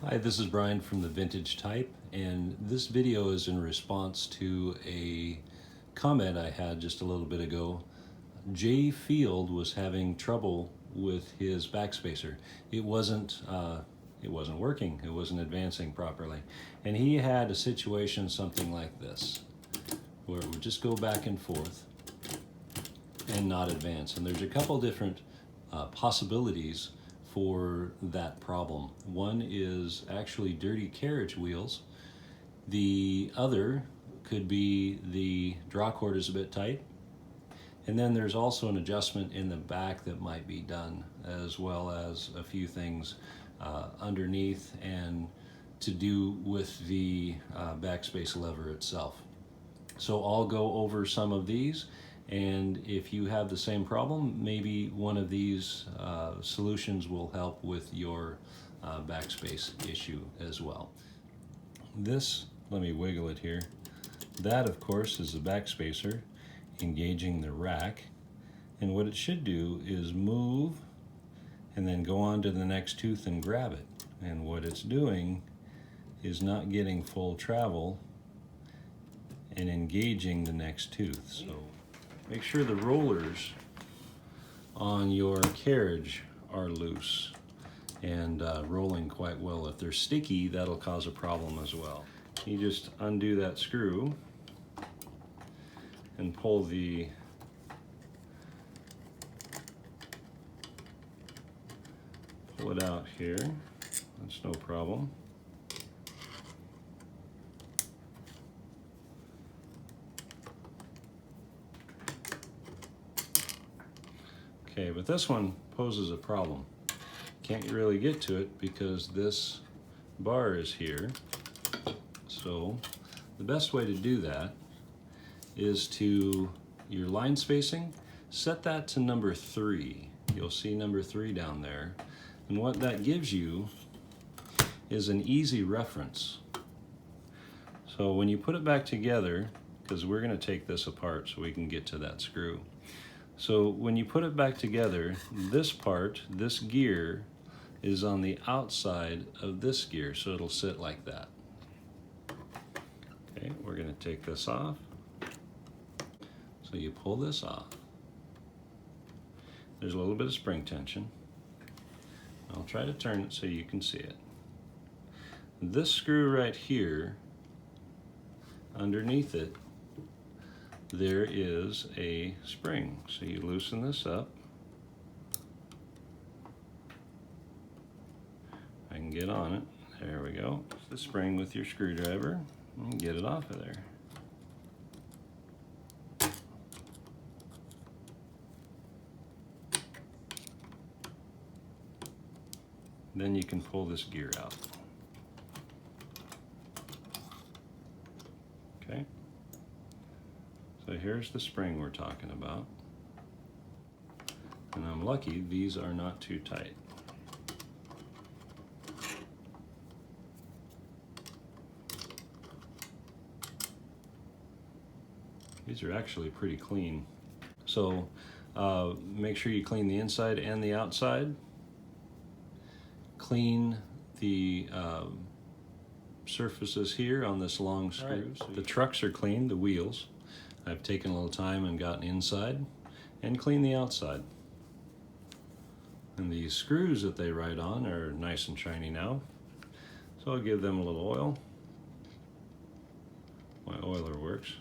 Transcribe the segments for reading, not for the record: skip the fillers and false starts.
Hi, this is Brian from the Vintage Type, and this video is in response to a comment I had just a little bit ago. Jay Field was having trouble with his backspacer. It wasn't working. It wasn't advancing properly, and he had a situation something like this, where it would just go back and forth and not advance. And there's a couple different possibilities for that problem. One is actually dirty carriage wheels. The other could be the draw cord is a bit tight. And then there's also an adjustment in the back that might be done, as well as a few things underneath and to do with the backspace lever itself. So I'll go over some of these, and if you have the same problem, maybe one of these solutions will help with your backspace issue as well. This, let me wiggle it here. That, of course, is the backspacer engaging the rack, and what it should do is move and then go on to the next tooth and grab it. And what it's doing is not getting full travel and engaging the next tooth. So make sure the rollers on your carriage are loose and rolling quite well. If they're sticky, that'll cause a problem as well. You just undo that screw and pull it out here. That's no problem. Okay, but this one poses a problem. Can't really get to it because this bar is here. So the best way to do that is to your line spacing, set that to number 3. You'll see number 3 down there. And what that gives you is an easy reference. So when you put it back together, because we're going to take this apart so we can get to that screw. So when you put it back together, this part, this gear, is on the outside of this gear, so it'll sit like that. Okay, we're going to take this off. So you pull this off. There's a little bit of spring tension. I'll try to turn it so you can see it. This screw right here, underneath it, there is a spring. So you loosen this up. I can get on it. There we go. It's the spring with your screwdriver and get it off of there. Then you can pull this gear out. Okay. So here's the spring we're talking about. And I'm lucky these are not too tight. These are actually pretty clean. So make sure you clean the inside and the outside. Clean the surfaces here on this long screw. Right. So the trucks are clean, the wheels. I've taken a little time and gotten inside and cleaned the outside. And these screws that they ride on are nice and shiny now. So I'll give them a little oil. My oiler works.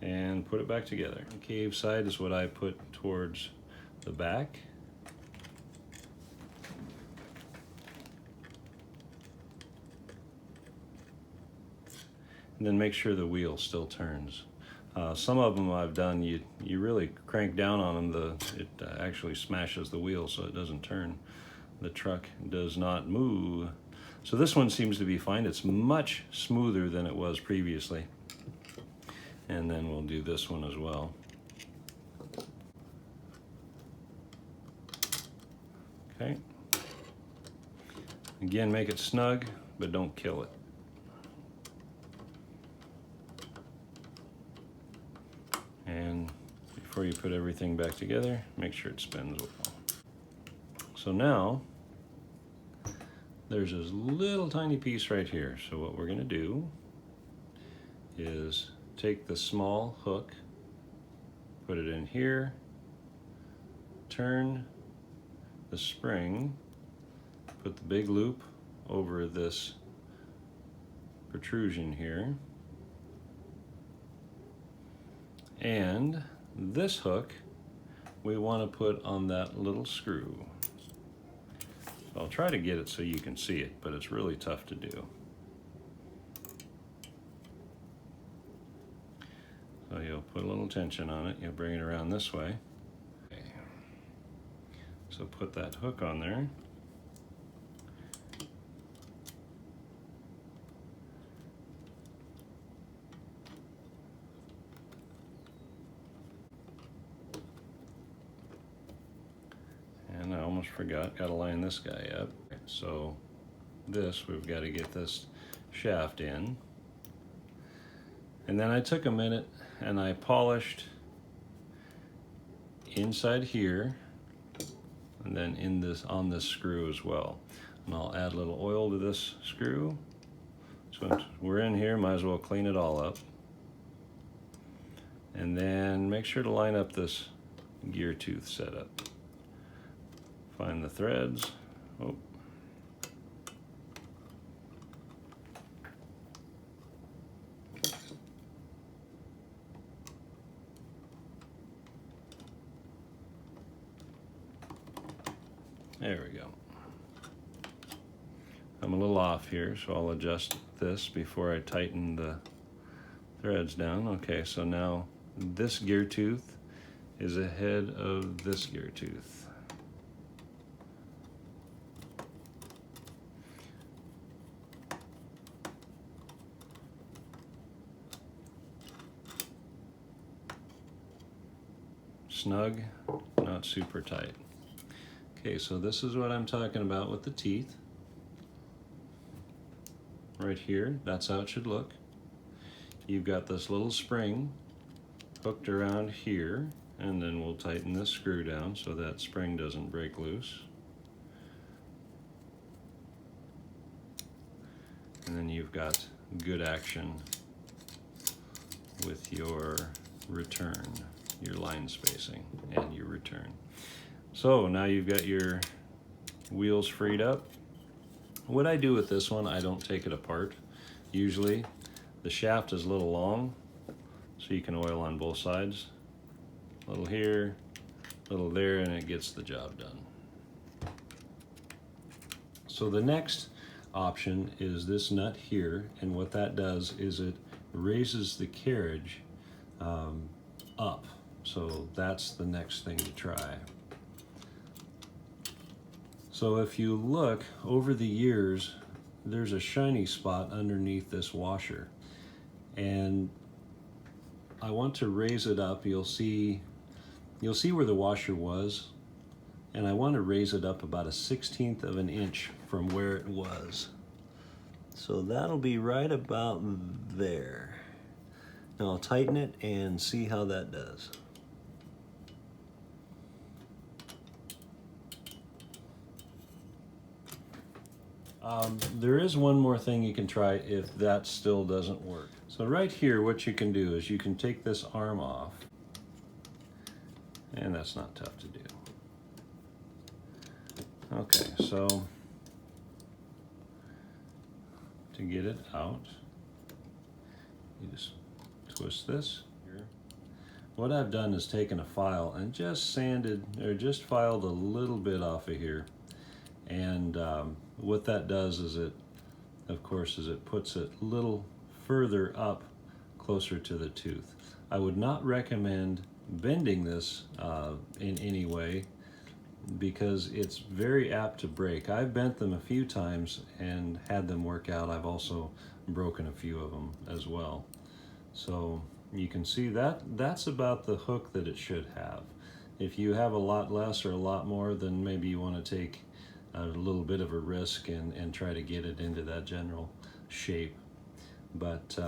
And put it back together. The cave side is what I put towards the back. And then make sure the wheel still turns. Some of them I've done, you really crank down on them, it actually smashes the wheel so it doesn't turn. The truck does not move. So this one seems to be fine. It's much smoother than it was previously. And then we'll do this one as well. Okay. Again, make it snug, but don't kill it. And before you put everything back together, make sure it spins well. So now there's this little tiny piece right here. So what we're going to do is take the small hook, put it in here, turn the spring, put the big loop over this protrusion here, and this hook we want to put on that little screw. So I'll try to get it so you can see it, but it's really tough to do. So you'll put a little tension on it, you'll bring it around this way. Okay. So put that hook on there. And I almost forgot, gotta line this guy up. So we've got to get this shaft in. And then I took a minute and I polished inside here and then on this screw as well. And I'll add a little oil to this screw. So we're in here, might as well clean it all up. And then make sure to line up this gear tooth setup. Find the threads. Oh. There we go. I'm a little off here, so I'll adjust this before I tighten the threads down. Okay, so now this gear tooth is ahead of this gear tooth. Snug, not super tight. Okay, so this is what I'm talking about with the teeth. Right here, that's how it should look. You've got this little spring hooked around here, and then we'll tighten this screw down so that spring doesn't break loose. And then you've got good action with your return, your line spacing, and your return. So now you've got your wheels freed up. What I do with this one, I don't take it apart. Usually the shaft is a little long, so you can oil on both sides. A little here, a little there, and it gets the job done. So the next option is this nut here, and what that does is it raises the carriage up. So that's the next thing to try. So if you look over the years, there's a shiny spot underneath this washer, and I want to raise it up. You'll see where the washer was, and I want to raise it up about 1/16 of an inch from where it was. So that'll be right about there. Now I'll tighten it and see how that does. There is one more thing you can try if that still doesn't work. So right here, what you can do is you can take this arm off, and that's not tough to do. Okay, so to get it out, you just twist this here. What I've done is taken a file and just sanded, or just filed a little bit off of here. And what that does is it puts it a little further up, closer to the tooth. I would not recommend bending this in any way, because it's very apt to break. I've bent them a few times and had them work out. I've also broken a few of them as well. So you can see that's about the hook that it should have. If you have a lot less or a lot more, then maybe you want to take a little bit of a risk and try to get it into that general shape. But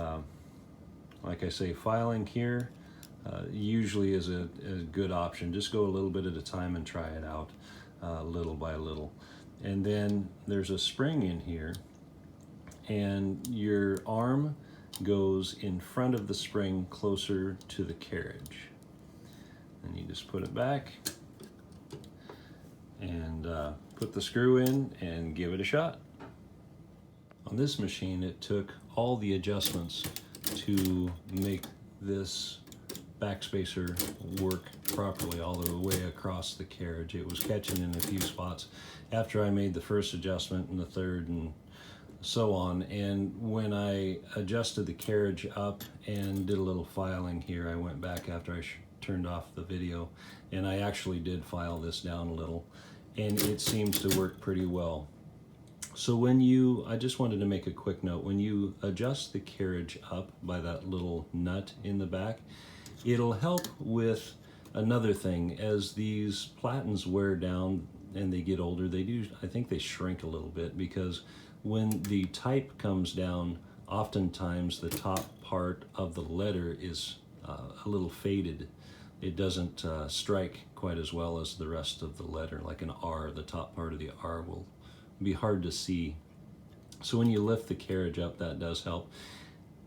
like I say, filing here usually is a good option. Just go a little bit at a time and try it out little by little. and then there's a spring in here, and your arm goes in front of the spring closer to the carriage. And you just put it back and put the screw in and give it a shot. On this machine, it took all the adjustments to make this backspacer work properly all the way across the carriage. It was catching in a few spots after I made the first adjustment and the third and so on. And when I adjusted the carriage up and did a little filing here, I went back after I turned off the video, and I actually did file this down a little, and it seems to work pretty well. So I just wanted to make a quick note, when you adjust the carriage up by that little nut in the back, it'll help with another thing. As these platens wear down and they get older, I think they shrink a little bit, because when the type comes down, oftentimes the top part of the letter is a little faded. It doesn't strike quite as well as the rest of the letter. Like an R, the top part of the R will be hard to see. So when you lift the carriage up, that does help.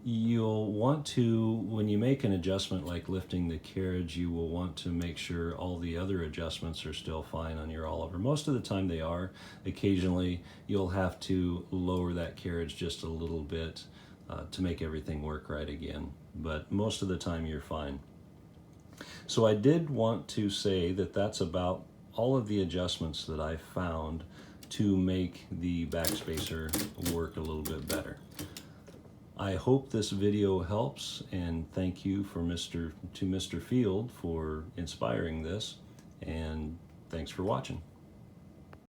You'll want to, when you make an adjustment like lifting the carriage, you will want to make sure all the other adjustments are still fine on your Oliver. Most of the time they are. Occasionally you'll have to lower that carriage just a little bit to make everything work right again. But most of the time you're fine. So I did want to say that that's about all of the adjustments that I found to make the backspacer work a little bit better. I hope this video helps, and thank you to Mr. Field for inspiring this, and thanks for watching.